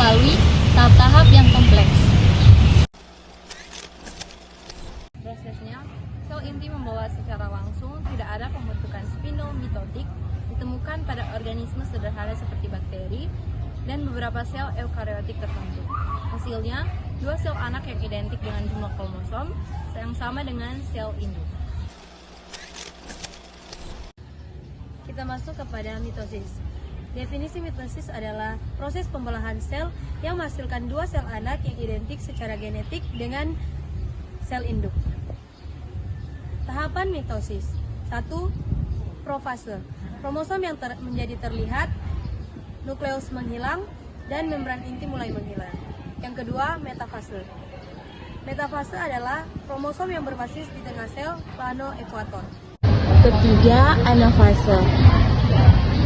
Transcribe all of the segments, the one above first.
melalui tahap-tahap yang kompleks. Prosesnya, sel inti membawa secara langsung tidak ada pembentukan spindle mitotik ditemukan pada organisme sederhana seperti bakteri dan beberapa sel eukariotik tertentu. Hasilnya, dua sel anak yang identik dengan jumlah kromosom yang sama dengan sel induk. Kita masuk kepada mitosis. Definisi mitosis adalah proses pembelahan sel yang menghasilkan dua sel anak yang identik secara genetik dengan sel induk. Tahapan mitosis. 1. Profase. Kromosom yang menjadi terlihat, nukleus menghilang, dan membran inti mulai menghilang. Yang kedua, metafase. Metafase adalah kromosom yang berbasis di tengah sel plano ekuator. Ketiga, anafase.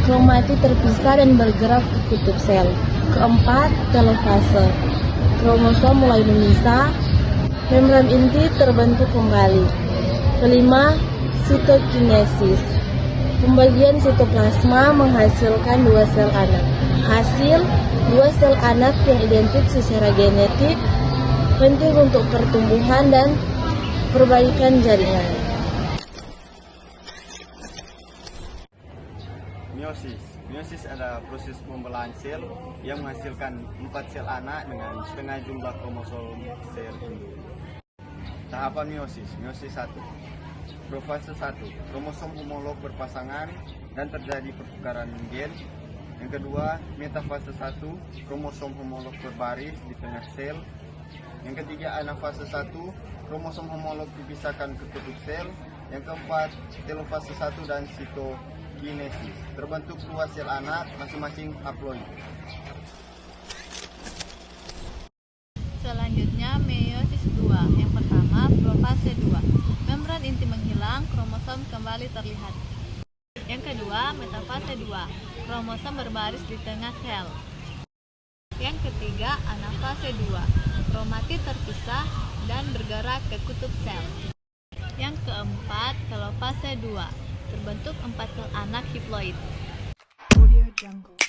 Kromatid terpisah dan bergerak ke kutub sel. Keempat, telofase. Kromosom mulai memisah, membran inti terbentuk kembali. Kelima, sitokinesis. Pembagian sitoplasma menghasilkan dua sel anak. Hasil, dua sel anak yang identik secara genetik penting untuk pertumbuhan dan perbaikan jaringan. Meiosis. Meiosis adalah proses pembelahan sel yang menghasilkan 4 sel anak dengan setengah jumlah kromosom sel induk. Tahapan meiosis. Meiosis 1. Profase 1. Kromosom homolog berpasangan dan terjadi pertukaran gen. Yang kedua, metafase 1. Kromosom homolog berbaris di tengah sel. Yang ketiga, anafase 1. Kromosom homolog dipisahkan ke kutub sel. Yang keempat, telofase 1 dan sitokinesis. Terbentuk dua sel anak masing-masing haploid. Selanjutnya, meiosis 2. Yang pertama, profase 2. Membran inti menghilang, kromosom kembali terlihat. Yang kedua, metafase 2. Kromosom berbaris di tengah sel. Yang ketiga, anafase 2. Kromatid terpisah dan bergerak ke kutub sel. Yang keempat, telofase 2. Terbentuk 4 sel anak hiploid. Audio Jungle.